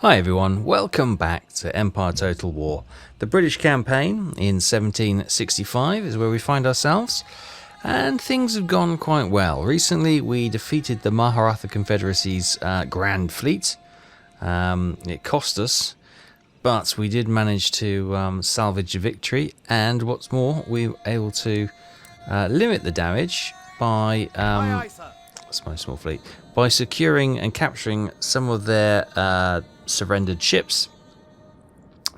Hi everyone, welcome back to Empire Total War. The British campaign in 1765 is where we find ourselves, and things have gone quite well. Recently we defeated the Maharatha Confederacy's Grand Fleet. It cost us, but we did manage to salvage a victory, and what's more, we were able to limit the damage by that's my small fleet, by securing and capturing some of their surrendered ships.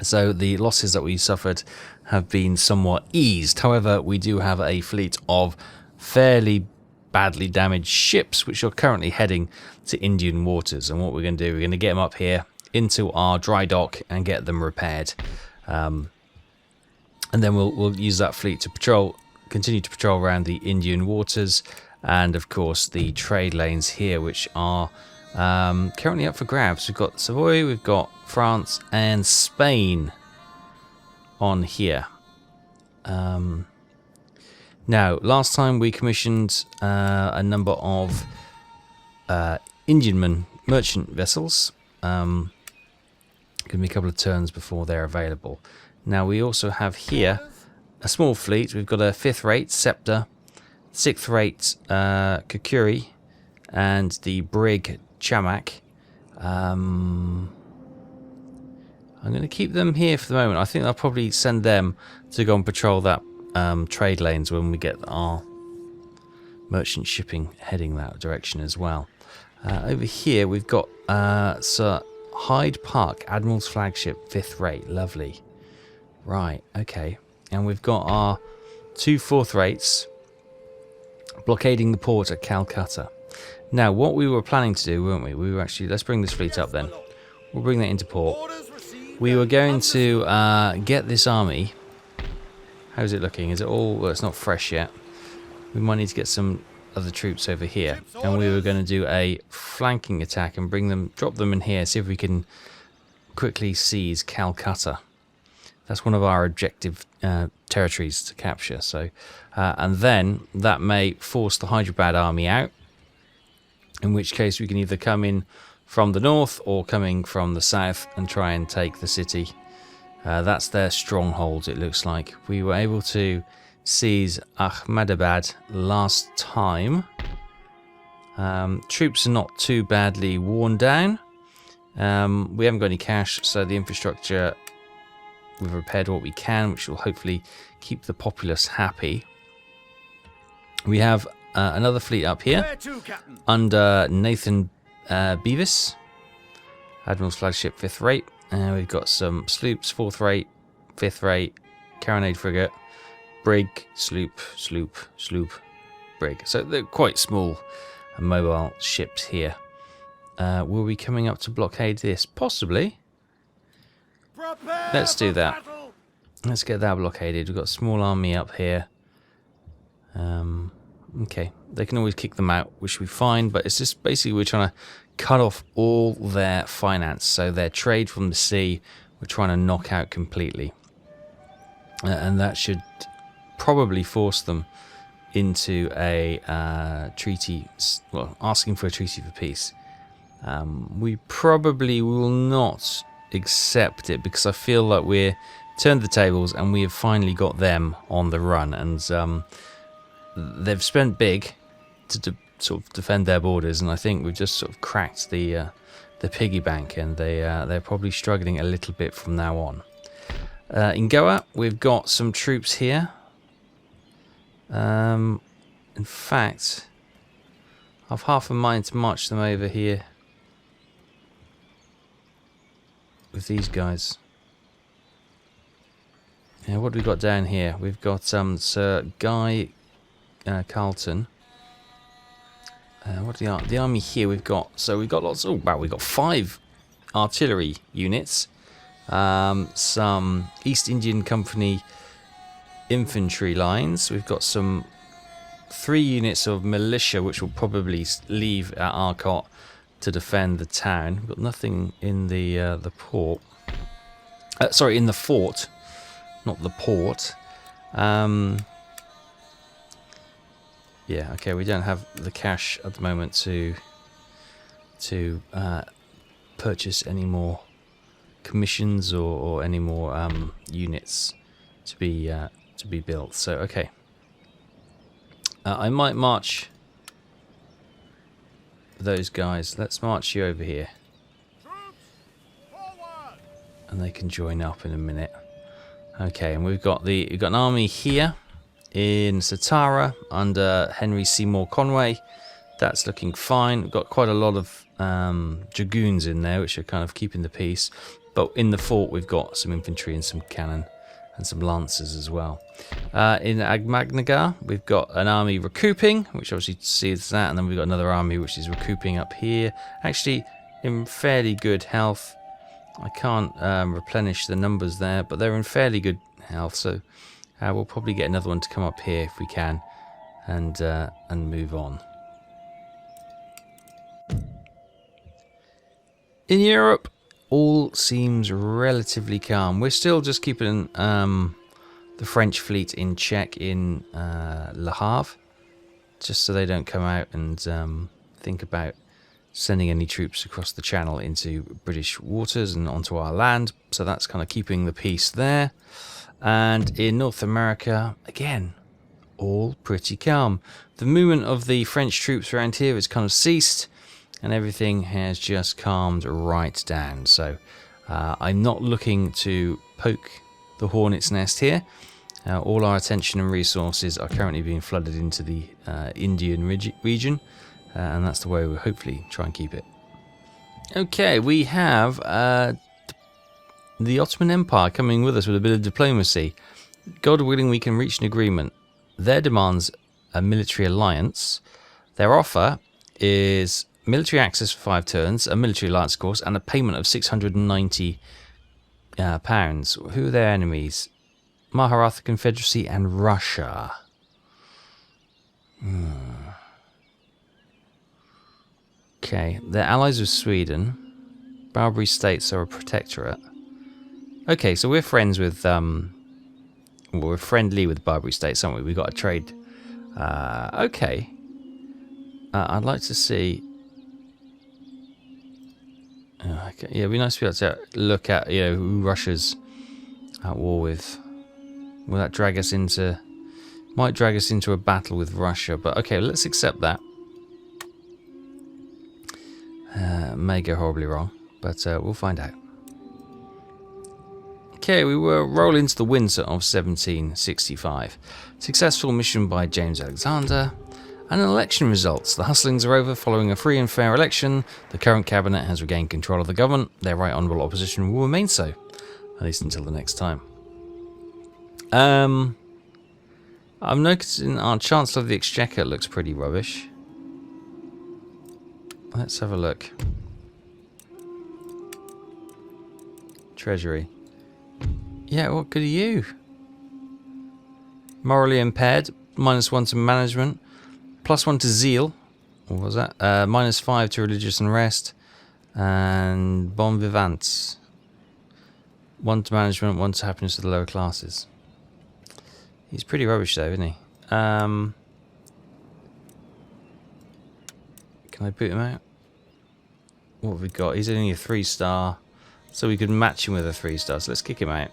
So the losses that we suffered have been somewhat eased. However, we do have a fleet of fairly badly damaged ships which are currently heading to Indian waters, and what we're going to do, we're going to get them up here into our dry dock and get them repaired, and then we'll use that fleet to continue to patrol around the Indian waters, and of course the trade lanes here, which are currently up for grabs. We've got Savoy, we've got France and Spain on here. Now, last time we commissioned a number of Indian merchant vessels. Going to be a couple of turns before they're available. Now we also have here a small fleet. We've got a 5th rate Scepter, 6th rate Kukuri, and the brig Chamak. I'm going to keep them here for the moment. I think I'll probably send them to go and patrol that trade lanes when we get our merchant shipping heading that direction as well. Over here we've got Sir Hyde Park, Admiral's flagship, 5th rate. Lovely. Right, okay. And we've got our 2 4th rates blockading the port at Calcutta. Now, what we were planning to do, weren't we? We were actually... Let's bring this fleet up then. We'll bring that into port. We were going to get this army. How's it looking? Is it all... Well, it's not fresh yet. We might need to get some other troops over here. And we were going to do a flanking attack and drop them in here, see if we can quickly seize Calcutta. That's one of our objective territories to capture. So, and then that may force the Hyderabad army out, in which case we can either come in from the north or coming from the south and try and take the city. That's their stronghold, it looks like. We were able to seize Ahmedabad last time. Troops are not too badly worn down. We haven't got any cash, so the infrastructure, we've repaired what we can, which will hopefully keep the populace happy. We have another fleet up here under Nathan Beavis, Admiral's flagship, 5th rate. We've got some sloops, 4th rate, 5th rate, carronade frigate, brig, sloop, brig. So they're quite small and mobile ships here. Will we coming up to blockade this? Possibly. Let's do that. Let's get that blockaded. We've got a small army up here. Okay, they can always kick them out, which we find, but it's just basically we're trying to cut off all their finance, so their trade from the sea we're trying to knock out completely, and that should probably force them into a treaty, well, asking for a treaty for peace. We probably will not accept it because I feel like we're turned the tables and we have finally got them on the run, and they've spent big to sort of defend their borders, and I think we've just sort of cracked the piggy bank, and they're probably struggling a little bit from now on. In Goa, we've got some troops here. In fact, I've half a mind to march them over here with these guys. Yeah, what have we got down here? We've got Sir Guy Carlton. What the army here we've got? So we've got lots. Oh wow, we've got 5 artillery units, some East Indian Company infantry lines. We've got some 3 units of militia, which will probably leave at Arcot to defend the town. We've got nothing in the port. Sorry, in the fort, not the port. Yeah, okay, we don't have the cash at the moment to purchase any more commissions or any more units to be built. So okay, I might march those guys. Let's march you over here, and they can join up in a minute. Okay, and we've got an army here in Satara under Henry Seymour Conway. That's looking fine. We've got quite a lot of dragoons in there, which are kind of keeping the peace. But in the fort, we've got some infantry and some cannon and some lancers as well. In Agmagnagar, we've got an army recouping, which obviously sees that, and then we've got another army which is recouping up here. Actually, in fairly good health. I can't replenish the numbers there, but they're in fairly good health, so we'll probably get another one to come up here if we can, and move on. In Europe, all seems relatively calm. We're still just keeping the French fleet in check in Le Havre, just so they don't come out and think about sending any troops across the channel into British waters and onto our land. So that's kind of keeping the peace there. And in North America, again, all pretty calm. The movement of the French troops around here has kind of ceased, and everything has just calmed right down. So I'm not looking to poke the hornet's nest here. All our attention and resources are currently being flooded into the Indian region. And that's the way we'll hopefully try and keep it. Okay, we have the Ottoman Empire coming with us with a bit of diplomacy. God willing, we can reach an agreement. Their demands a military alliance. Their offer is military access for 5 turns, a military alliance course, and a payment of £690. Who are their enemies? Maharatha Confederacy and Russia. Okay, they're allies of Sweden. Barbary States are a protectorate. Okay, so we're friends with, we're friendly with Barbary States, aren't we? We've got a trade. Okay. I'd like to see... okay. Yeah, it'd be nice to be able to look at, who Russia's at war with. Will that drag us into... might drag us into a battle with Russia, but okay, let's accept that. May go horribly wrong, but we'll find out. Okay, we were roll into the winter of 1765. Successful mission by James Alexander. And election results. The hustlings are over following a free and fair election. The current cabinet has regained control of the government. Their right honourable opposition will remain so, at least until the next time. I'm noticing our Chancellor of the Exchequer looks pretty rubbish. Let's have a look. Treasury. Yeah, what good are you? Morally impaired. -1 to management. +1 to zeal. What was that? -5 to religious unrest. And bon vivants. 1 to management, 1 to happiness of the lower classes. He's pretty rubbish though, isn't he? Can I boot him out? What have we got? He's only a 3-star. So we could match him with a 3-star. So let's kick him out.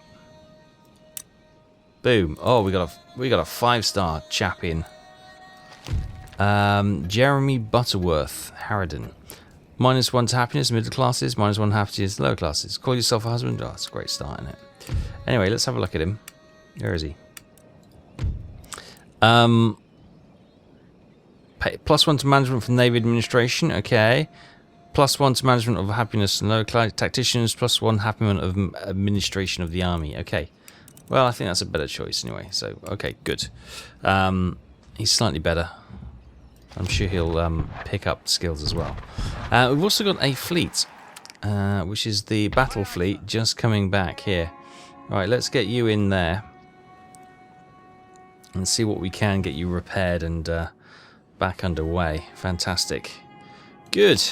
Boom. Oh, we got a 5-star chap in. Jeremy Butterworth, Harridan. -1 to happiness, middle classes. -1 to happiness, lower classes. Call yourself a husband. Oh, that's a great start, isn't it? Anyway, let's have a look at him. Where is he? +1 to management from Navy administration. Okay. +1 to management of happiness and lower class tacticians. +1 happiness of administration of the army. Okay. Well, I think that's a better choice anyway. So, okay, good. He's slightly better. I'm sure he'll pick up skills as well. We've also got a fleet, which is the battle fleet, just coming back here. Right, let's get you in there and see what we can get you repaired and back underway. Fantastic. Good.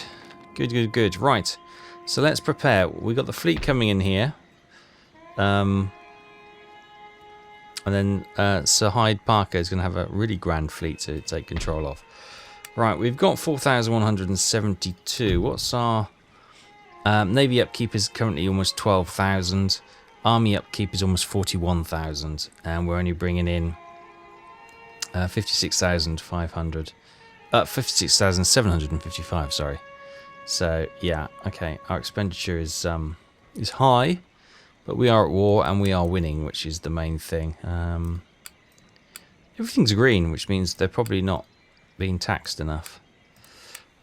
Good, good, good. Right, so let's prepare. We've got the fleet coming in here. And then Sir Hyde Parker is going to have a really grand fleet to take control of. Right, we've got 4,172. What's our Navy upkeep is currently almost 12,000. Army upkeep is almost 41,000. And we're only bringing in 56,500. 56,755, sorry. So, yeah, okay. Our expenditure is high, but we are at war and we are winning, which is the main thing. Everything's green, which means they're probably not being taxed enough.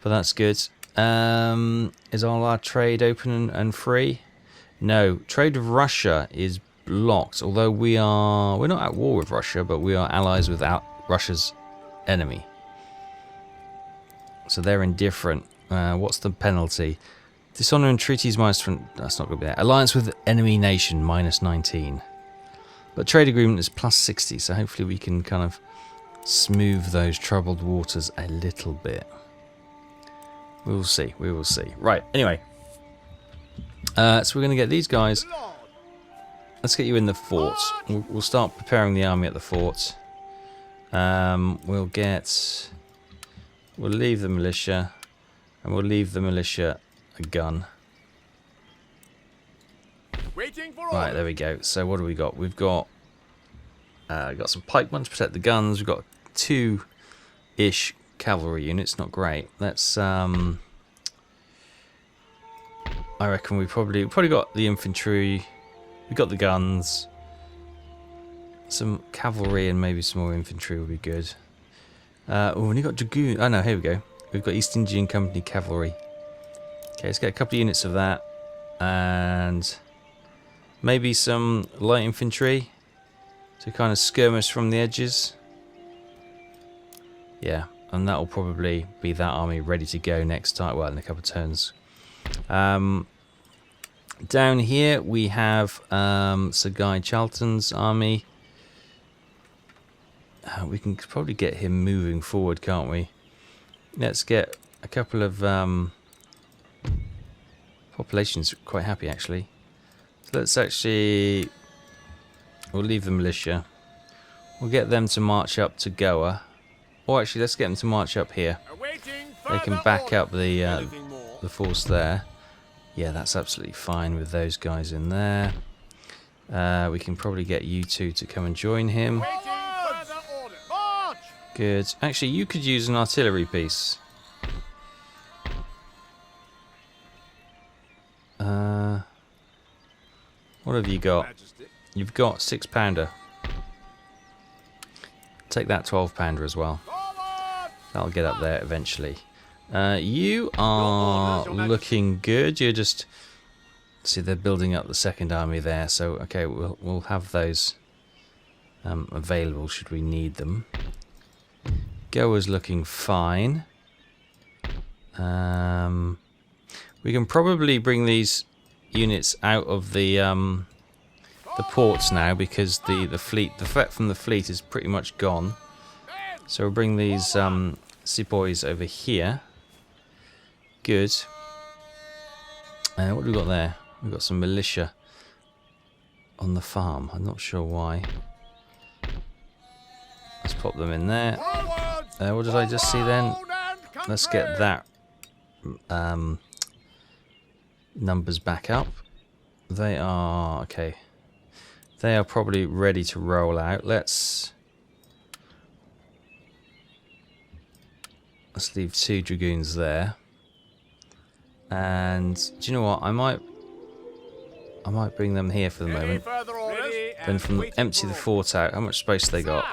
But that's good. Is all our trade open and free? No, trade with Russia is blocked. Although we're not at war with Russia, but we are allies with Russia's enemy. So they're indifferent. What's the penalty? Dishonor and treaties minus. That's not going to be that. Alliance with enemy nation minus 19. But trade agreement is plus 60. So hopefully we can kind of smooth those troubled waters a little bit. We will see. We will see. Right. Anyway. So we're going to get these guys. Let's get you in the fort. We'll start preparing the army at the fort. We'll leave the militia. And we'll leave the militia a gun. Right, there we go. So what do we got? We've got some pikemen to protect the guns. We've got 2-ish cavalry units. Not great. Let's I reckon we probably got the infantry. We got the guns. Some cavalry and maybe some more infantry would be good. Oh, and you got dragoon. Oh no, here we go. We've got East Indian Company cavalry. Okay, let's get a couple of units of that, and maybe some light infantry to kind of skirmish from the edges. Yeah, and that'll probably be that army ready to go next time. Well, in a couple of turns. Down here we have Sir Guy Charlton's army. We can probably get him moving forward, can't we? Let's get a couple of population's quite happy actually. So let's we'll leave the militia. We'll get them to march up to Goa. Or actually, let's get them to march up here. They can back up the force there. Yeah, that's absolutely fine with those guys in there. We can probably get you two to come and join him. Good. Actually, you could use an artillery piece. What have you got? You've got 6-pounder. Take that 12-pounder as well. That'll get up there eventually. You are looking good. You're just... See, they're building up the second army there. So, okay, we'll have those available should we need them. Goa's looking fine. We can probably bring these units out of the ports now because the threat from the fleet is pretty much gone. So we'll bring these sepoys over here. Good. What have we got there? We've got some militia on the farm. I'm not sure why. Let's pop them in there. What did I just see then? Let's get that numbers back up. They are okay. They are probably ready to roll out. Let's leave 2 dragoons there. And do you know what? I might bring them here for the moment. Then empty the fort out. How much space they got?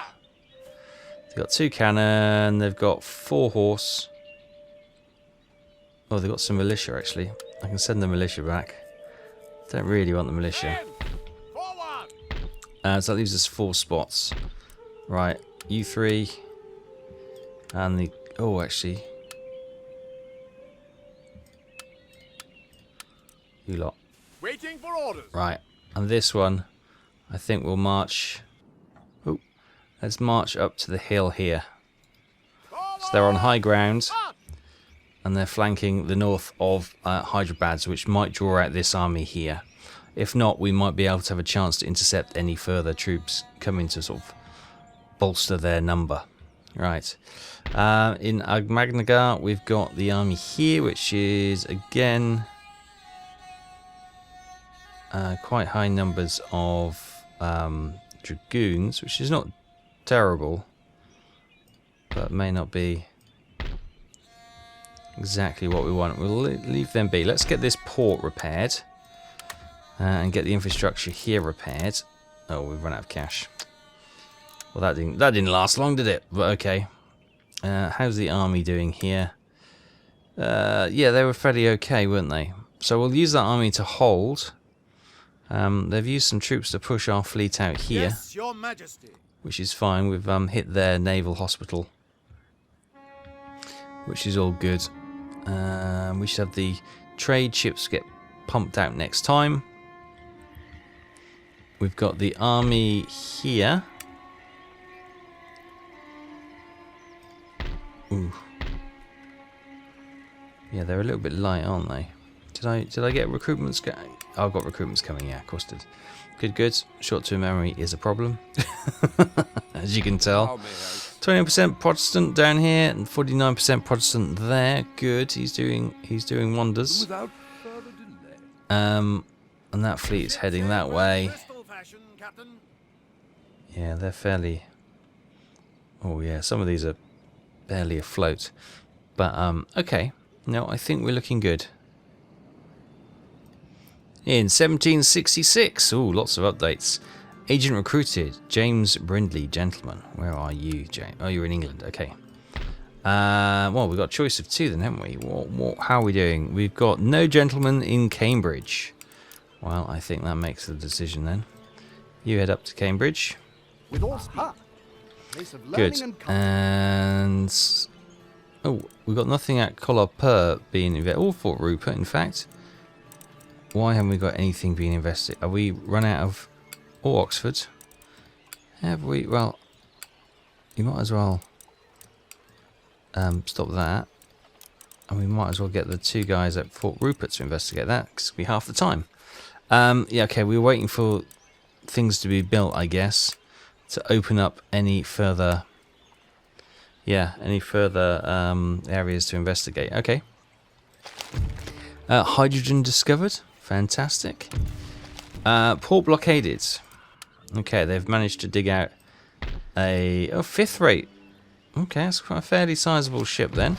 They've got 2 cannon. They've got 4 horse. Oh, they've got some militia actually. I can send the militia back. Don't really want the militia. So that leaves us 4 spots. Right, you 3. And the... Oh, actually. You lot. Waiting for orders. Right, and this one, I think we'll march... Oh, let's march up to the hill here. So they're on high ground. And they're flanking the north of Hyderabad, which might draw out this army here. If not, we might be able to have a chance to intercept any further troops coming to sort of bolster their number. Right. In Ahmednagar, we've got the army here, which is, again... quite high numbers of dragoons, which is not terrible, but may not be exactly what we want. We'll leave them be. Let's get this port repaired and get the infrastructure here repaired. Oh, we've run out of cash. Well, that didn't last long, did it? But okay. How's the army doing here? Yeah, they were fairly okay, weren't they? So we'll use that army to hold. They've used some troops to push our fleet out here, Yes, Your Majesty. which is fine. We've hit their naval hospital, which is all good. We should have the trade ships get pumped out next time. We've got the army here. Ooh. Yeah, they're a little bit light, aren't they? Did I get recruitments going? Oh, I've got recruitments coming, yeah, of course did. Good. Short-term memory is a problem, as you can tell. 20% Protestant down here and 49% Protestant there. Good, he's doing wonders. Without further delay. And that fleet is heading that way. Crystal fashion, Captain. Yeah, they're fairly. Oh yeah, some of these are barely afloat, but okay. No, I think we're looking good. In 1766, ooh, lots of updates. Agent recruited, James Brindley, gentleman. Where are you, James? Oh, you're in England. Okay. Well, we've got a choice of two then, haven't we? How are we doing? We've got no gentleman in Cambridge. Well, I think that makes the decision then. You head up to Cambridge. With all ha. Place of Good. learning and culture. And oh, we've got nothing at Colopur being invested. Oh, Fort Rupert, in fact. Why haven't we got anything being invested? Are we run out of... Or Oxford? Have we? Well, you might as well stop that. And we might as well get the two guys at Fort Rupert to investigate that, because it'll be half the time. Yeah, okay, we're waiting for things to be built, I guess, to open up any further... Yeah, any further areas to investigate. Okay. Hydrogen discovered. Fantastic. Port blockaded. Okay, they've managed to dig out a fifth rate. Okay, that's quite a fairly sizable ship then.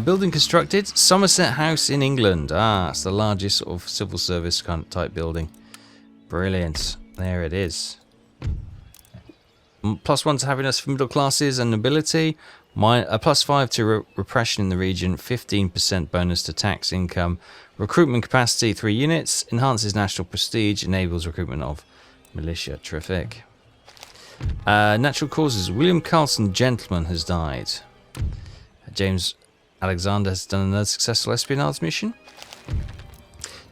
Building constructed. Somerset House in England. Ah, it's the largest sort of civil service kind of type building. Brilliant. There it is. +1 to happiness for middle classes and nobility. +5 to repression in the region. 15% bonus to tax income. Recruitment capacity 3 units. Enhances national prestige. Enables recruitment of militia. Terrific. Natural causes. William Carlson, gentleman, has died. James Alexander has done another successful espionage mission.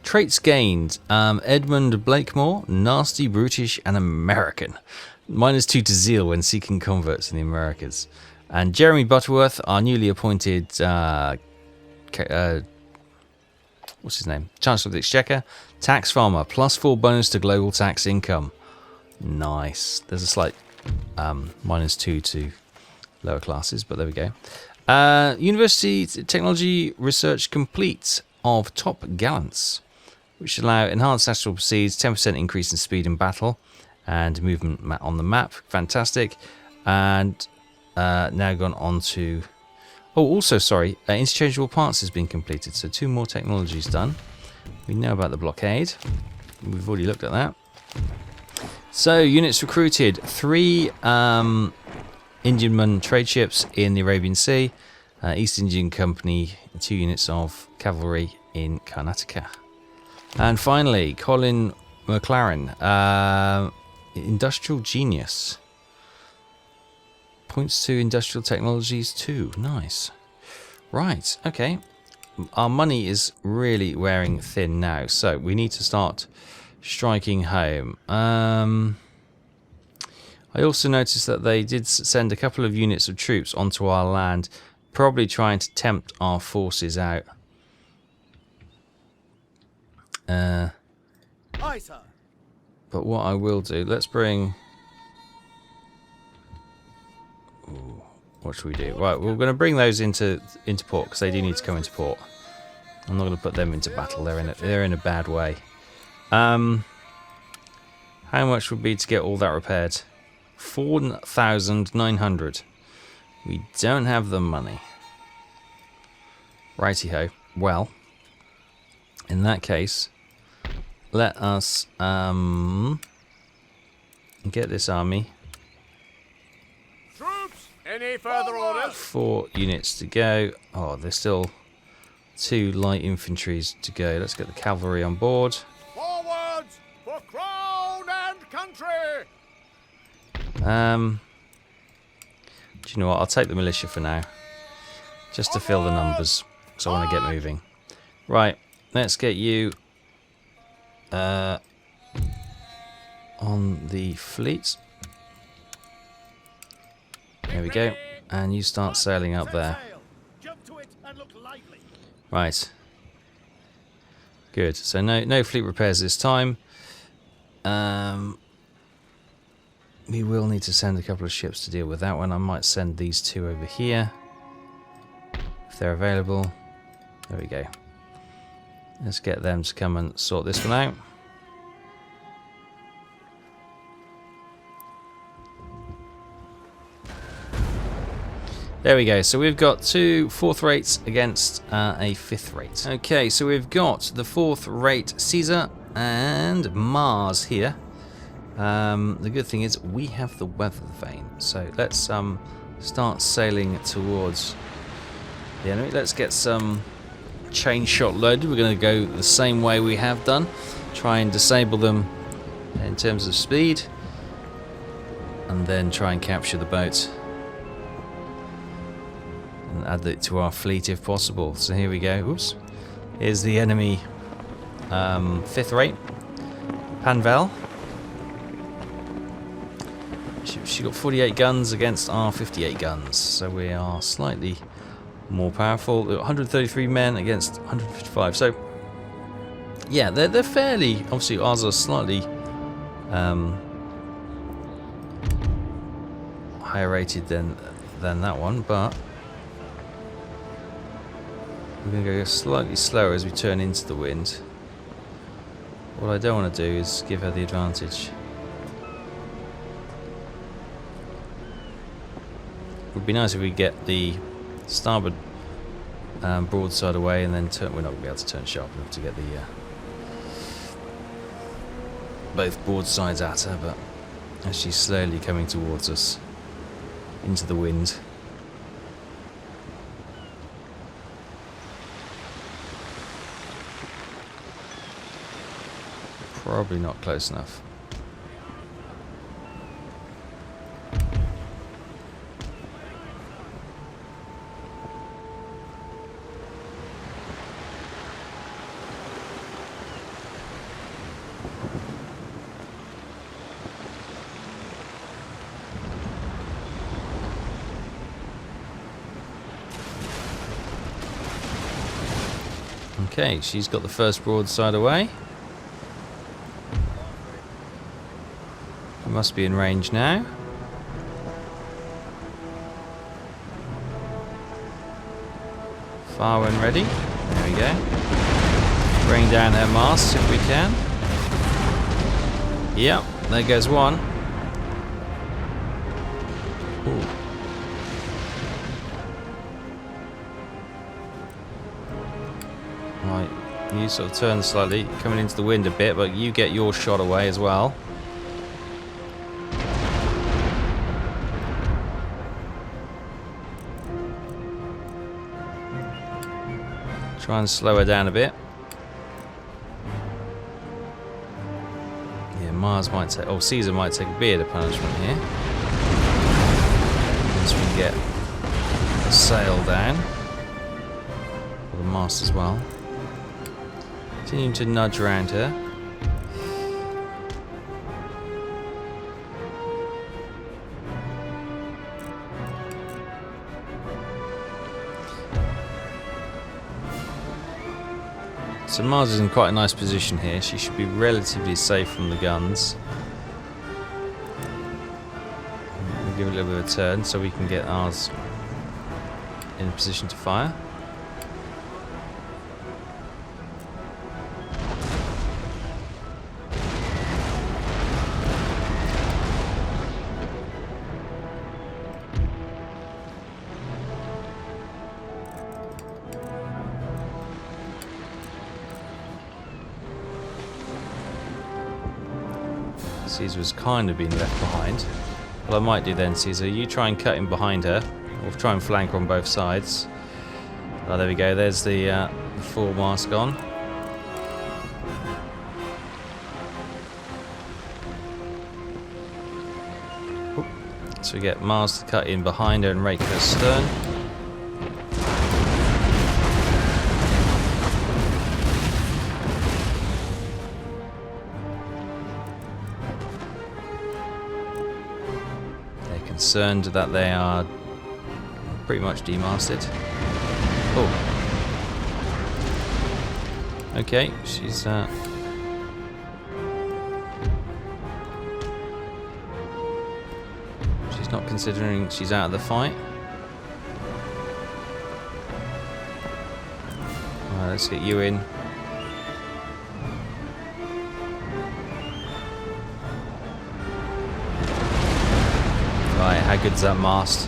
Traits gained. Edmund Blakemore, nasty, brutish, and American. -2 to zeal when seeking converts in the Americas. And Jeremy Butterworth, our newly appointed, what's his name? Chancellor of the Exchequer. Tax farmer, +4 bonus to global tax income. Nice. There's a slight -2 to lower classes, but there we go. University technology research complete of top gallants, which allow enhanced national proceeds, 10% increase in speed in battle, and movement on the map. Fantastic. And now gone on to... Oh, also, sorry, interchangeable parts has been completed, so 2 more technologies done. We know about the blockade. We've already looked at that. So, units recruited. 3 Indiaman trade ships in the Arabian Sea. East Indian Company, 2 units of cavalry in Karnataka. And finally, Colin McLaren, industrial genius. Points to industrial technologies too. Nice. Right, okay. Our money is really wearing thin now, so we need to start striking home. I also noticed that they did send a couple of units of troops onto our land, probably trying to tempt our forces out. Aye, sir. But what I will do, let's bring... Ooh, what should we do? Right, we're going to bring those into port, because they do need to come into port. I'm not going to put them into battle. They're in a bad way. How much would be to get all that repaired? 4,900. We don't have the money. Righty-ho. Well, in that case, let us get this army. Troops! Any further orders? 4 units to go. Oh, there's still 2 light infantries to go. Let's get the cavalry on board. Forwards for crown and country! Do you know what? I'll take the militia for now. Just to fill the numbers. Because I want to get moving. Right. Let's get you on the fleet. There we go. And you start sailing up there. Jump to it and look lively. Right. Good. So no fleet repairs this time. We will need to send a couple of ships to deal with that one. I might send these 2 over here. If they're available. There we go. Let's get them to come and sort this one out. There we go. So we've got 2 4th rates against a 5th rate. Okay, so we've got the 4th rate Caesar and Mars here. The good thing is we have the weather vane. So let's start sailing towards the enemy. Let's get some chain shot loaded. We're going to go the same way we have done. Try and disable them in terms of speed. And then try and capture the boat. And add it to our fleet if possible. So here we go. Oops. Here's the enemy 5th rate. Panvel. She got 48 guns against our 58 guns. So we are slightly more powerful. 133 men against 155. So yeah, they're fairly, obviously ours are slightly higher rated than that one, but we're going to go slightly slower as we turn into the wind. What I don't want to do is give her the advantage. It would be nice if we get the starboard broadside away and then turn. We're not going to be able to turn sharp enough to get the both broadsides at her, but as she's slowly coming towards us into the wind. Probably not close enough. Okay, she's got the first broadside away. Must be in range now. Far when ready. There we go. Bring down her masts if we can. Yep, there goes one. Ooh. Right, you sort of turn slightly, coming into the wind a bit, but you get your shot away as well. Try and slow her down a bit. Yeah, Mars might take... Oh, Caesar might take a bit of punishment here. Once we get the sail down. Or the mast as well. Continuing to nudge around her. So Mars is in quite a nice position here. She should be relatively safe from the guns. We'll give it a little bit of a turn so we can get ours in a position to fire. Caesar's kind of been left behind. What I might do then, Caesar, you try and cut in behind her, or try and flank her on both sides. Oh, there we go. There's the full mast gone. So we get Mars to cut in behind her and rake her stern. They're concerned that they are pretty much demasted. Oh. Okay, she's not considering she's out of the fight. Alright, let's get you in. Right, how good's that mast?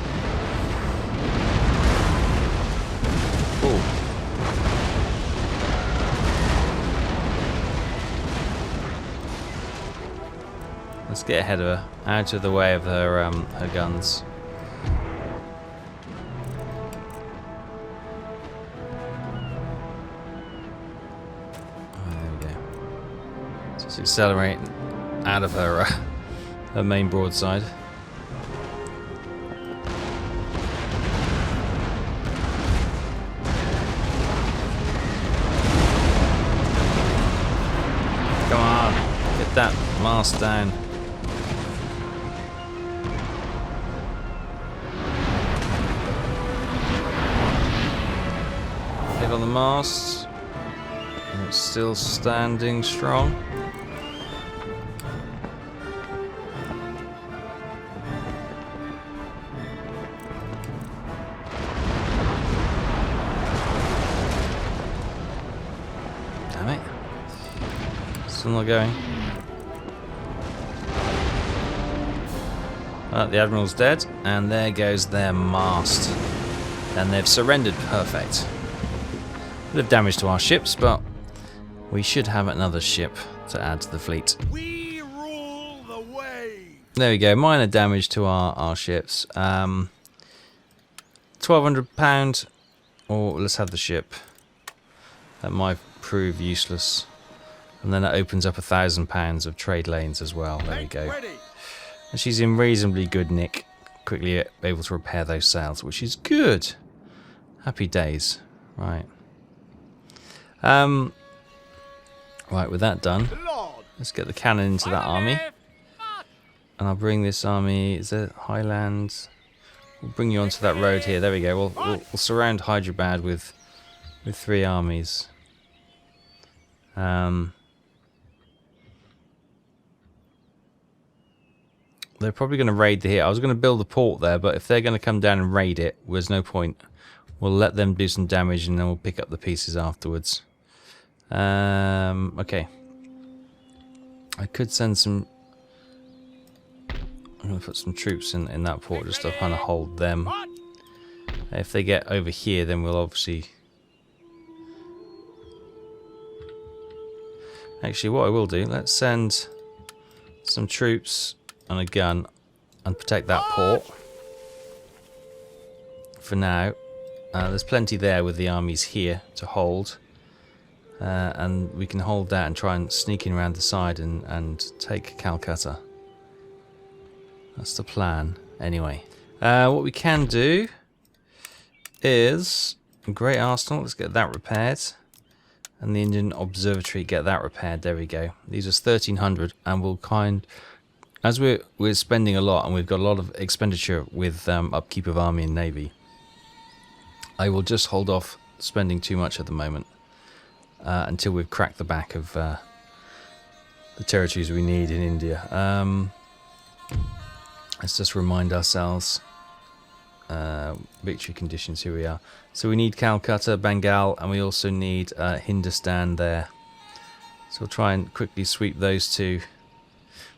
Ooh. Let's get ahead of her, out of the way of her her guns. Oh, there we go. Just accelerate out of her her main broadside. Come on, get that mast down. On the mast, and it's still standing strong. Damn it, still not going. The Admiral's dead, and there goes their mast, and they've surrendered. Perfect. Bit of damage to our ships, but we should have another ship to add to the fleet. We rule the way. There we go. Minor damage to our ships. £1,200, or let's have the ship. That might prove useless. And then it opens up £1,000 of trade lanes as well. There we go. And she's in reasonably good nick. Quickly able to repair those sails, which is good. Happy days. Right. Right, with that done, let's get the cannon into that army. And I'll bring this army, is it Highlands? We'll bring you onto that road here. There we go. We'll surround Hyderabad with 3 armies. They're probably going to raid the here. I was going to build a port there, but if they're going to come down and raid it, there's no point. We'll let them do some damage and then we'll pick up the pieces afterwards. Okay. I could send some... I'm going to put some troops in that port just to kind of hold them. If they get over here, then we'll obviously... Actually, what I will do, let's send some troops and a gun and protect that port. For now. There's plenty there with the armies here to hold. And we can hold that and try and sneak in around the side and take Calcutta. That's the plan, anyway. What we can do is a great arsenal. Let's get that repaired. And the Indian Observatory, get that repaired. There we go. These are 1,300, and we'll as we're spending a lot, and we've got a lot of expenditure with upkeep of army and navy. I will just hold off spending too much at the moment. Until we've cracked the back of the territories we need in India. Let's just remind ourselves. Victory conditions, here we are. So we need Calcutta, Bengal, and we also need Hindustan there. So we'll try and quickly sweep those two.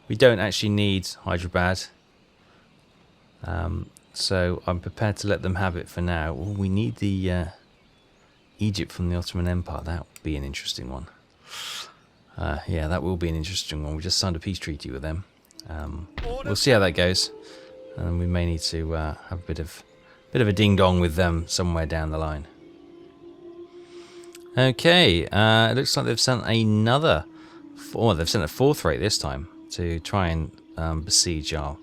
We don't actually need Hyderabad. So I'm prepared to let them have it for now. Well, we need the... Egypt from the Ottoman Empire. That would be an interesting one. Yeah, that will be an interesting one. We just signed a peace treaty with them. We'll see how that goes, and we may need to have a bit of a ding dong with them somewhere down the line. Okay, it looks like they've sent another. They've sent a 4th rate this time to try and besiege our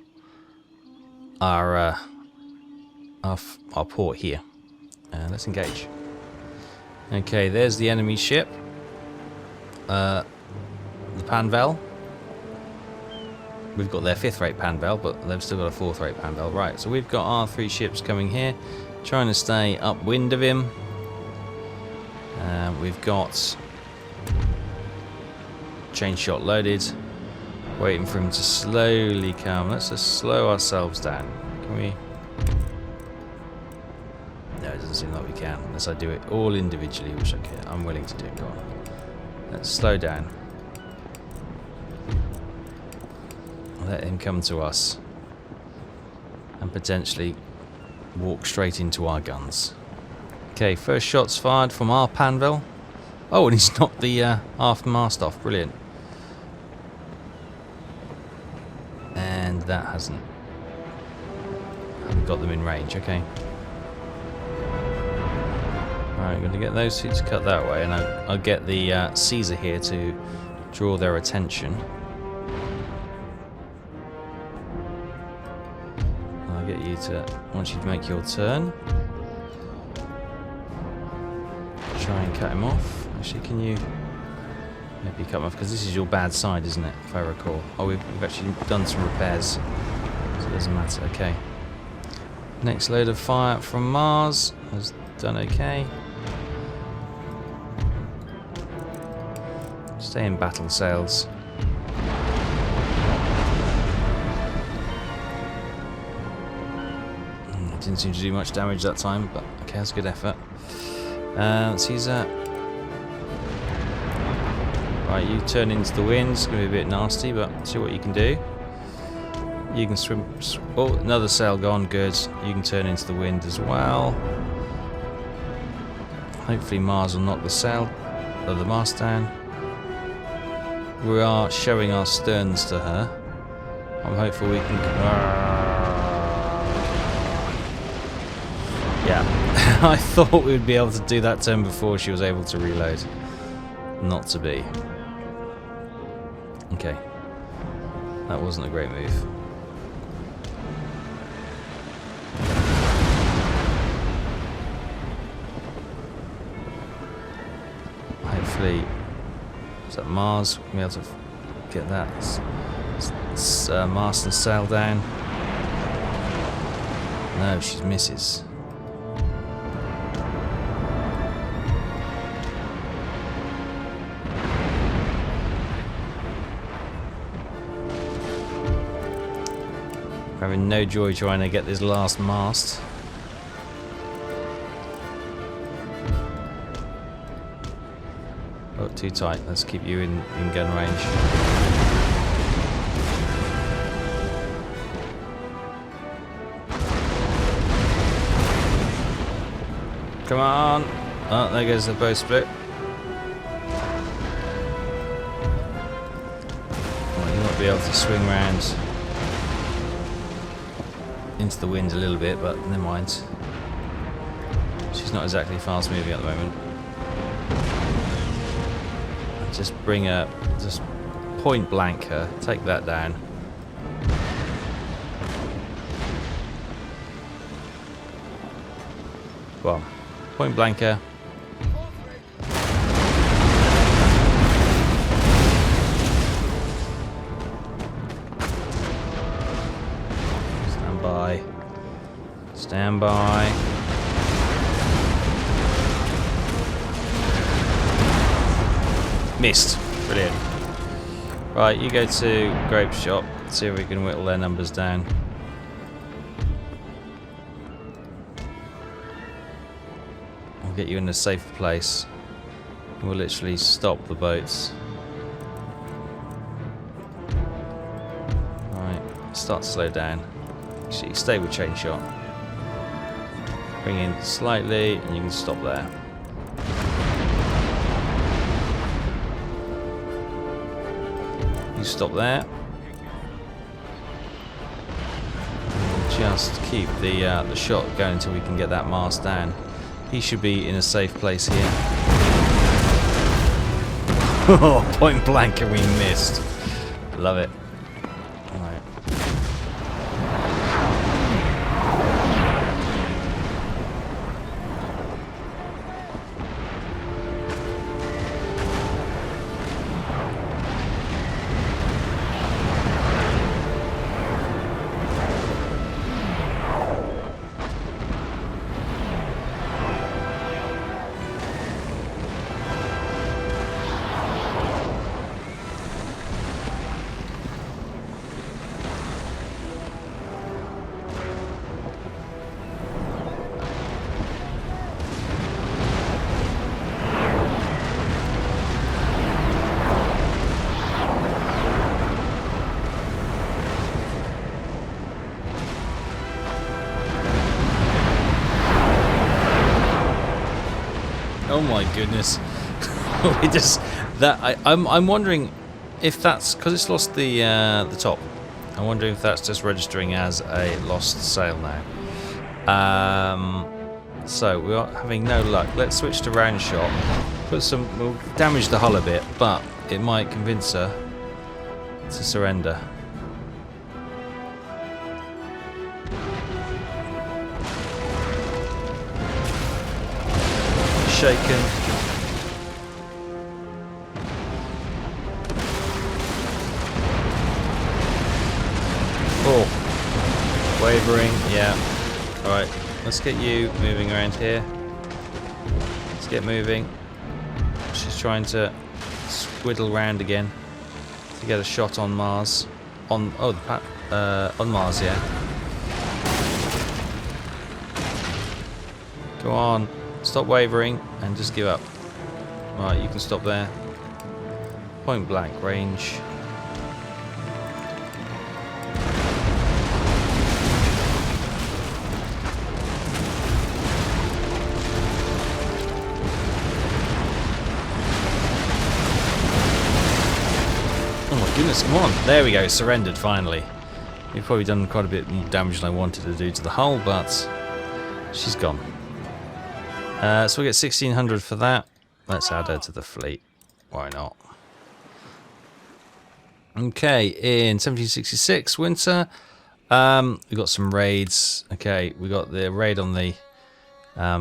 port here. Let's engage. Okay, there's the enemy ship. The Panvel. We've got their 5th rate Panvel, but they've still got a 4th rate Panvel. Right, so we've got our 3 ships coming here, trying to stay upwind of him. We've got chain shot loaded, waiting for him to slowly come. Let's just slow ourselves down. Can we? No, it doesn't seem like we can, unless I do it all individually, which I'm willing to do. Go on. Let's slow down. Let him come to us and potentially walk straight into our guns. Okay, first shot's fired from our Panvel. Oh, and he's knocked the aft mast off. Brilliant. And that haven't got them in range. Okay. Alright, I'm going to get those 2 to cut that way, and I'll get the Caesar here to draw their attention. I'll get you to, I want you to make your turn. Try and cut him off. Actually, can you maybe cut him off? Because this is your bad side, isn't it? If I recall. Oh, we've actually done some repairs, so it doesn't matter. Okay. Next load of fire from Mars has done okay. Stay in battle sails. Didn't seem to do much damage that time, but okay, that's a good effort. Caesar. Right, you turn into the wind. It's going to be a bit nasty, but see what you can do. You can swim. Oh, another sail gone. Good. You can turn into the wind as well. Hopefully Mars will knock the sail of the mast down. We are showing our sterns to her. I'm hopeful we can. Yeah, I thought we'd be able to do that turn before she was able to reload. Not to be. Okay. That wasn't a great move. Hopefully, is that Mars? We'll be able to get that mast and sail down. No, she misses. Having no joy trying to get this last mast. Oh, too tight. Let's keep you in gun range. Come on! Oh, there goes the bow split. Well, you might be able to swing round into the wind a little bit, but never mind. She's not exactly fast moving at the moment. Just bring her, just point blank her, take that down. Well, point blank her. Stand by. Missed. Brilliant. Right, you go to Grape Shop. See if we can whittle their numbers down. I'll get you in a safe place. We'll literally stop the boats. Right, start to slow down. Actually, stay with chain shot. Bring in slightly, and you can stop there. You stop there. just keep the shot going until we can get that mast down. He should be in a safe place here. Oh, point blank and we missed. Love it. Alright. Oh my goodness! We just I'm wondering if that's because it's lost the top. I'm wondering if that's just registering as a lost sail now. So we are having no luck. Let's switch to round shot. We'll damage the hull a bit, but it might convince her to surrender. Shaken. Oh, wavering. Yeah. All right. Let's get you moving around here. Let's get moving. She's trying to squiddle round again to get a shot on Mars. On Mars, yeah. Go on. Stop wavering and just give up. Right, you can stop there. Point blank range. Oh my goodness, come on. There we go, surrendered finally. We've probably done quite a bit more damage than I wanted to do to the hull, but she's gone. So we get 1600 for that. Let's add her to the fleet. Why not? Okay, in 1766 winter, we got some raids. Okay, we got the raid on the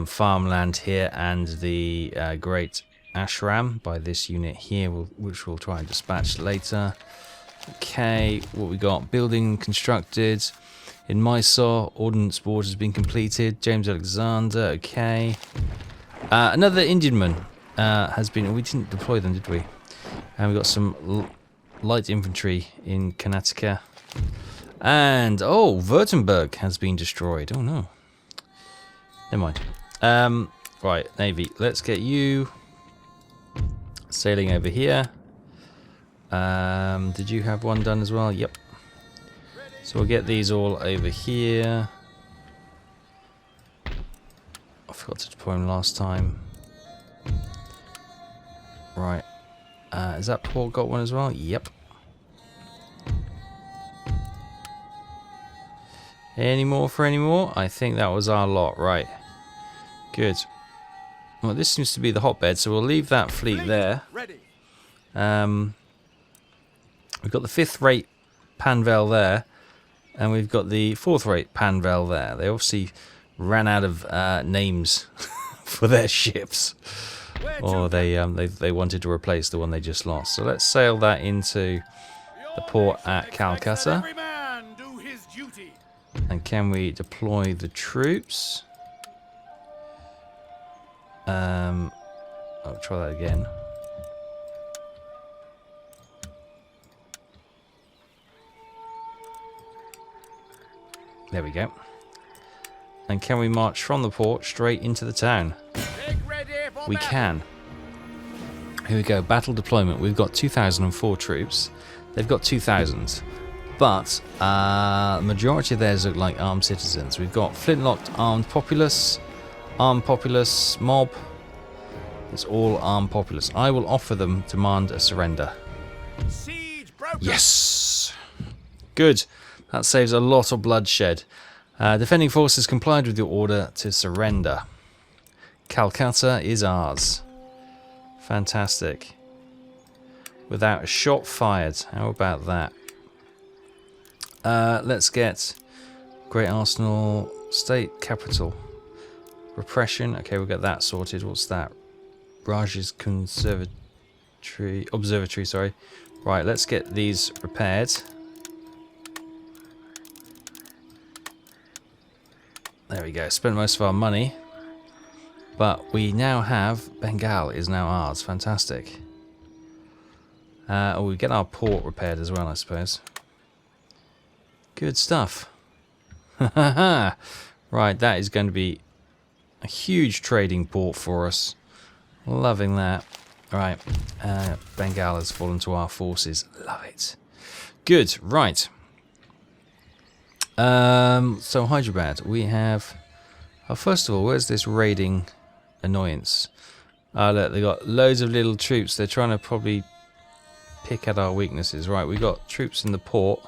farmland here and the Great Ashram by this unit here, which we'll try and dispatch later. Okay, what we got? Building constructed. In Mysore, Ordnance Board has been completed. James Alexander, okay. Another Indian man has been... We didn't deploy them, did we? And we got some light infantry in Karnataka. And, oh, Württemberg has been destroyed. Oh, no. Never mind. Right, Navy, let's get you sailing over here. Did you have one done as well? Yep. So we'll get these all over here. I forgot to deploy them last time. Right. Has that port got one as well? Yep. Any more for any more? I think that was our lot. Right. Good. Well, this seems to be the hotbed, so we'll leave that fleet there. We've got the 5th rate Panvel there. And we've got the 4th rate Panvel there. They obviously ran out of names for their ships, or they wanted to replace the one they just lost. So let's sail that into the port at Calcutta. And can we deploy the troops? I'll try that again. There we go. And can we march from the port straight into the town? We can. Here we go, battle deployment. We've got 2,004 troops. They've got 2,000. But the majority of theirs look like armed citizens. We've got flintlocked armed populace, mob. It's all armed populace. I will offer them demand a surrender. Yes! Good. That saves a lot of bloodshed. Defending forces complied with your order to surrender. Calcutta is ours. Fantastic. Without a shot fired. How about that? Let's get Great Arsenal, State Capital. Repression. Okay, we'll get that sorted. What's that? Raj's Observatory, sorry. Right, let's get these repaired. There we go. Spent most of our money. But we now have... Bengal is now ours. Fantastic. We get our port repaired as well, I suppose. Good stuff. Right, that is going to be a huge trading port for us. Loving that. Right, Bengal has fallen to our forces. Love it. Good, right. So Hyderabad, we have... Oh, first of all, where's this raiding annoyance? Oh, look, they got loads of little troops. They're trying to probably pick at our weaknesses. Right, we got troops in the port.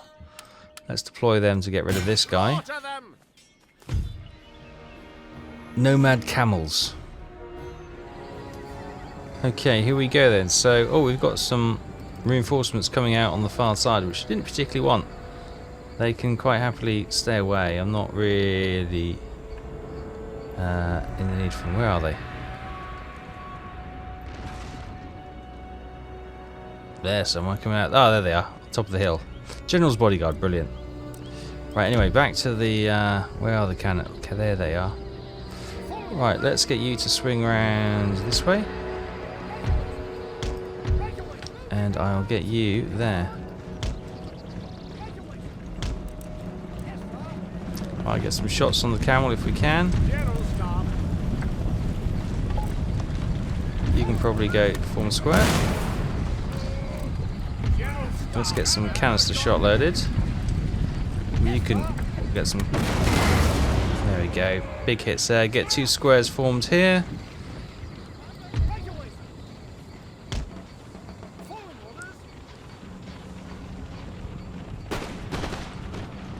Let's deploy them to get rid of this guy. Nomad camels. Okay, here we go then. So, oh, we've got some reinforcements coming out on the far side, which I didn't particularly want. They can quite happily stay away. I'm not really in the need for them. Where are they? There, someone coming out. Oh, there they are. Top of the hill. General's bodyguard. Brilliant. Right, anyway, back to the... where are the cannon? Okay, there they are. Right, let's get you to swing around this way. And I'll get you there. I'll get some shots on the camel if we can. You can probably go form a square. Let's get some canister shot loaded. You can get some... There we go. Big hits there. Get 2 squares formed here.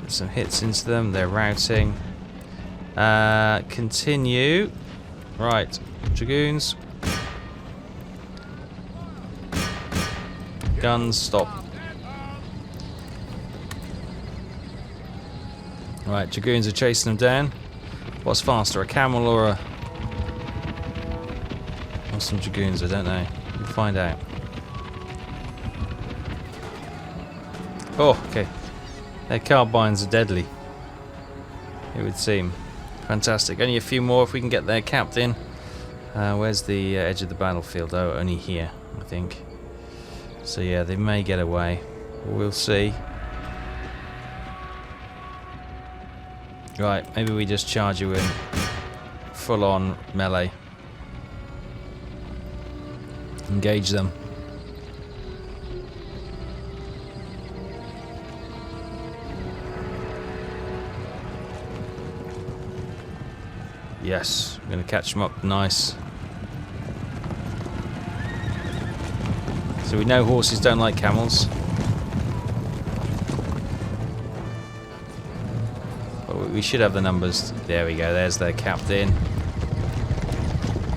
Get some hits into them. They're routing. Continue. Right. Dragoons. Guns, stop. Right, Dragoons are chasing them down. What's faster, a camel or a... Or some Dragoons, I don't know. We'll find out. Oh, okay. Their carbines are deadly, it would seem. Fantastic. Only a few more if we can get there capped in. Where's the edge of the battlefield? Oh, only here, I think. So yeah, they may get away. We'll see. Right, maybe we just charge you in full on melee. Engage them. Yes, I'm going to catch them up nice. So we know horses don't like camels. We should have the numbers. There we go. There's their captain.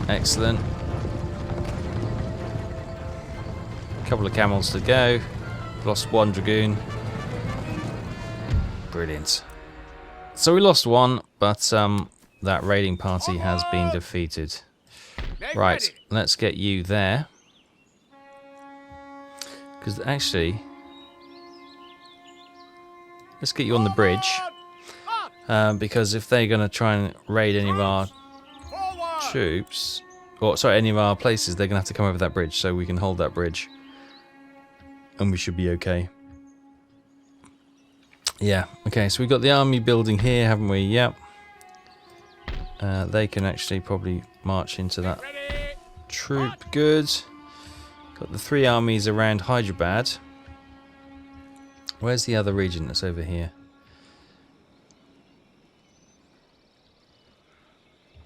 Excellent. A couple of camels to go. Lost 1 dragoon. Brilliant. So we lost 1, but that raiding party has been defeated. Right, let's get you there. Because actually, let's get you on the bridge. Because if they're going to try and raid any of our troops, or sorry, any of our places, they're going to have to come over that bridge, so we can hold that bridge. And we should be okay. Yeah, okay, so we've got the army building here, haven't we? Yep. They can actually probably march into that troop. Good. Got the 3 armies around Hyderabad. Where's the other region that's over here?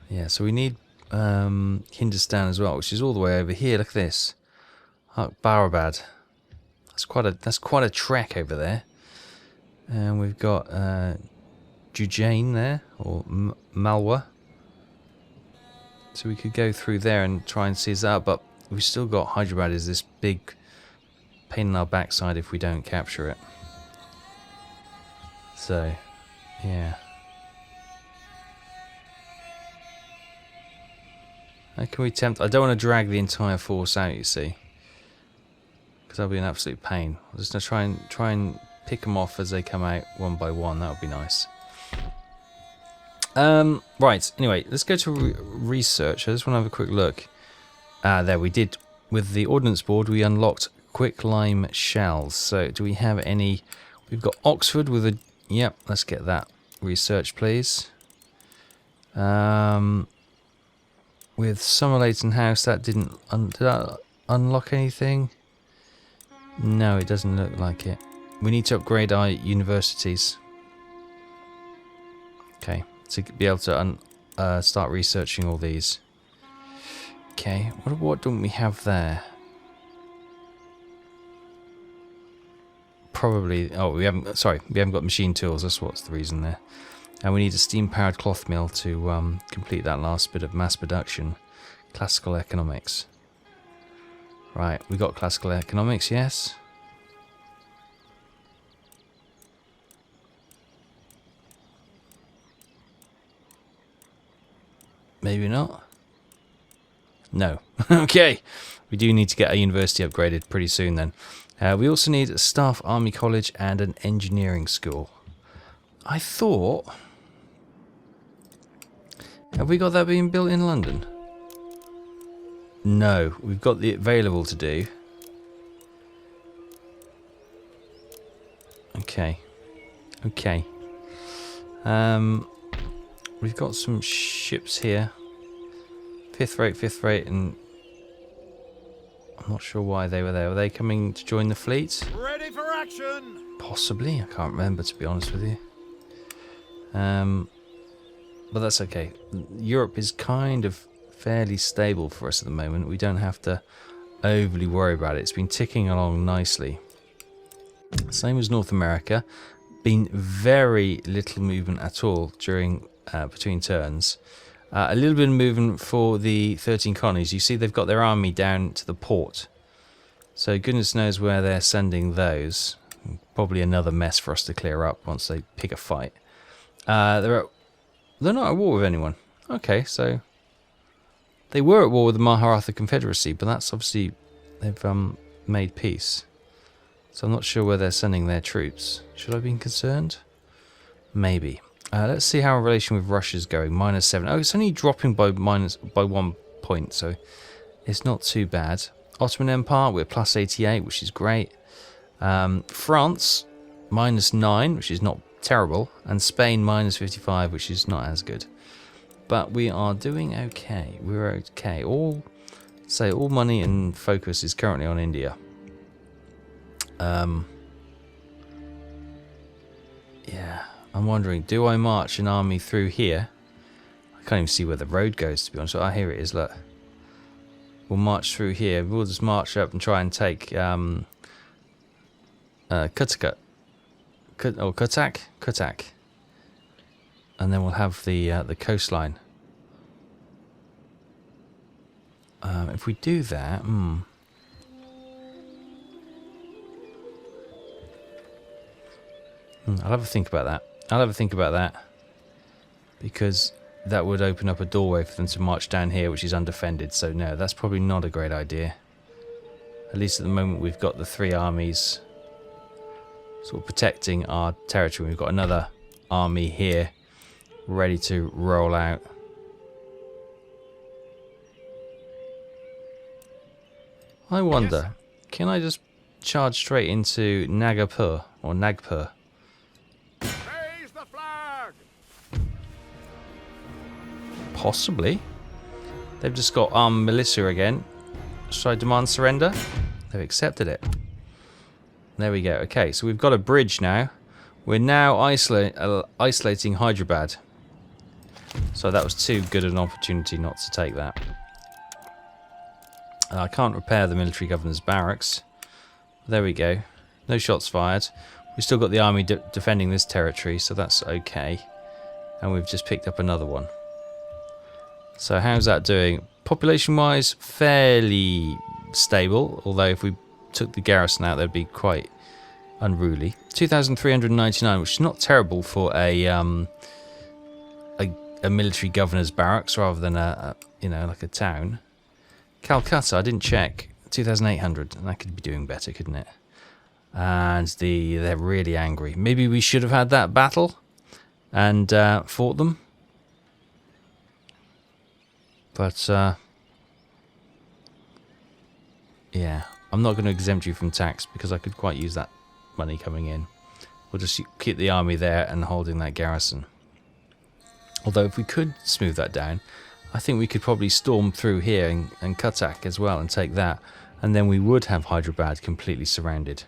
Yeah, so we need Hindustan as well, which is all the way over here. Look at this, Barabad. That's quite a trek over there. And we've got Jujane there, or Malwa. So we could go through there and try and seize that, but we've still got Hyderabad is this big pain in our backside if we don't capture it. So, yeah. How can we tempt? I don't want to drag the entire force out, you see, because that'll be an absolute pain. I'm just gonna try and pick them off as they come out one by one. That would be nice. Right. Anyway, let's go to research. I just want to have a quick look. There we did with the ordnance board. We unlocked quicklime shells. So, do we have any? We've got Oxford with a. Yep. Let's get that research, please. With Somerleyton House, that didn't did that unlock anything? No, it doesn't look like it. We need to upgrade our universities. Okay, to be able to start researching all these. Okay, what don't we have there? Probably. Oh, we haven't. Sorry, we haven't got machine tools. That's what's the reason there. And we need a steam-powered cloth mill to complete that last bit of mass production. Classical economics. Right, we got classical economics, yes. Maybe not. No. Okay. We do need to get our university upgraded pretty soon then. We also need a staff army college and an engineering school. I thought... Have we got that being built in London? No, we've got the available to do. Okay. Okay. We've got some ships here. Fifth rate, and I'm not sure why they were there. Were they coming to join the fleet? Ready for action! Possibly. I can't remember, to be honest with you. But that's okay. Europe is kind of fairly stable for us at the moment. We don't have to overly worry about it. It's been ticking along nicely. Same as North America. Been very little movement at all during between turns. A little bit of movement for the 13 colonies. You see they've got their army down to the port. So goodness knows where they're sending those. Probably another mess for us to clear up once they pick a fight. They're not at war with anyone. Okay, so they were at war with the Maharatha Confederacy, but that's obviously they've made peace. So I'm not sure where they're sending their troops. Should I be concerned? Maybe. Let's see how our relation with Russia's going. -7. Oh, it's only dropping by 1 point, so it's not too bad. Ottoman Empire, we're +88, which is great. France, -9, which is not terrible, and Spain -55, which is not as good. But we are doing okay. We're okay. All money and focus is currently on India. Yeah, I'm wondering, do I march an army through here? I can't even see where the road goes, to be honest. Oh, here it is, look. We'll march through here. We'll just march up and try and take Kutak. And then we'll have the coastline. If we do that, I'll have a think about that. Because that would open up a doorway for them to march down here, which is undefended. So no, that's probably not a great idea. At least at the moment we've got the 3 armies sort of protecting our territory. We've got another army here ready to roll out. I wonder, can I just charge straight into Nagpur or Nagpur? Raise the flag! Possibly. They've just got armed militia again. Should I demand surrender? They've accepted it. There we go. Okay, so we've got a bridge now. We're now isolating Hyderabad. So that was too good an opportunity not to take that. I can't repair the military governor's barracks. There we go. No shots fired. We've still got the army defending this territory, so that's okay. And we've just picked up another one. So how's that doing? Population-wise, fairly stable. Although if we took the garrison out, they'd be quite unruly. 2,399, which is not terrible for a military governor's barracks rather than a like a town. Calcutta, I didn't check. 2,800. That could be doing better, couldn't it? And they're really angry. Maybe we should have had that battle and fought them. But yeah, I'm not going to exempt you from tax because I could quite use that money coming in. We'll just keep the army there and holding that garrison. Although if we could smooth that down, I think we could probably storm through here and Cuttack as well and take that. And then we would have Hyderabad completely surrounded.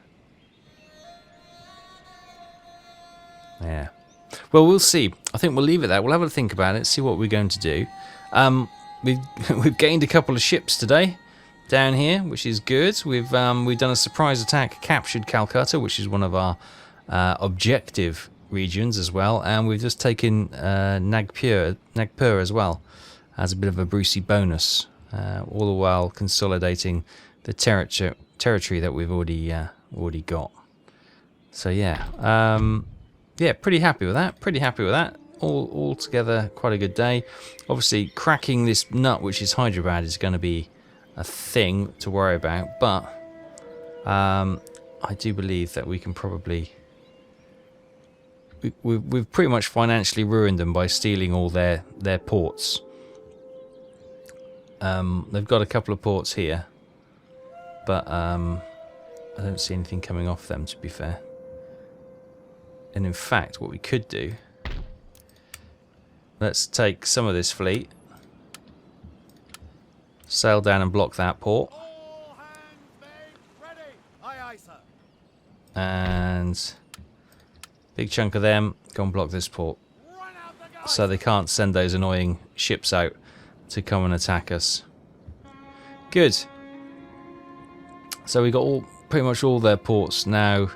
Yeah. Well, we'll see. I think we'll leave it there. We'll have a think about it, see what we're going to do. We've gained a couple of ships today down here, which is good. We've done a surprise attack, captured Calcutta, which is one of our objective regions as well, and we've just taken Nagpur as well as a bit of a Brucey bonus, all the while consolidating the territory that we've already got. So yeah, yeah, pretty happy with that. All together, quite a good day. Obviously, cracking this nut, which is Hyderabad, is going to be a thing to worry about, but I do believe that we can probably. We've pretty much financially ruined them by stealing all their ports. They've got a couple of ports here, but I don't see anything coming off them, to be fair. And in fact, what we could do, let's take some of this fleet, sail down and block that port, All hands made ready. Aye, aye, sir. and big chunk of them go and block this port, Run out the guys. so they can't send those annoying ships out to come and attack us. Good. So we got pretty much all their ports now,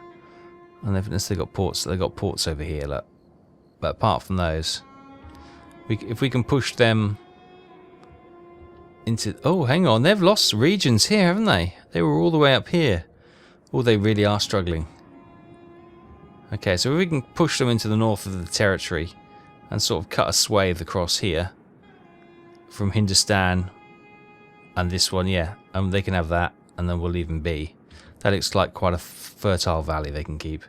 and they've got ports. They've got ports over here, look. But apart from those, if we can push them into. Oh, hang on, they've lost regions here, haven't they? They were all the way up here. Oh, they really are struggling. Okay, so if we can push them into the north of the territory and sort of cut a swathe across here from Hindustan and this one, yeah, and they can have that, and then we'll leave them be. That looks like quite a fertile valley they can keep.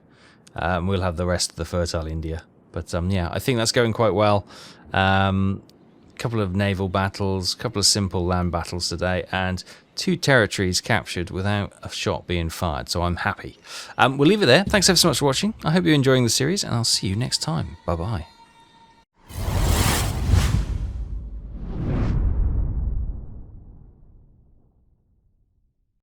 We'll have the rest of the fertile India. But yeah, I think that's going quite well. Couple of naval battles, couple of simple land battles today, and 2 territories captured without a shot being fired, so I'm happy. We'll leave it there. Thanks ever so much for watching. I hope you're enjoying the series, and I'll see you next time. Bye-bye.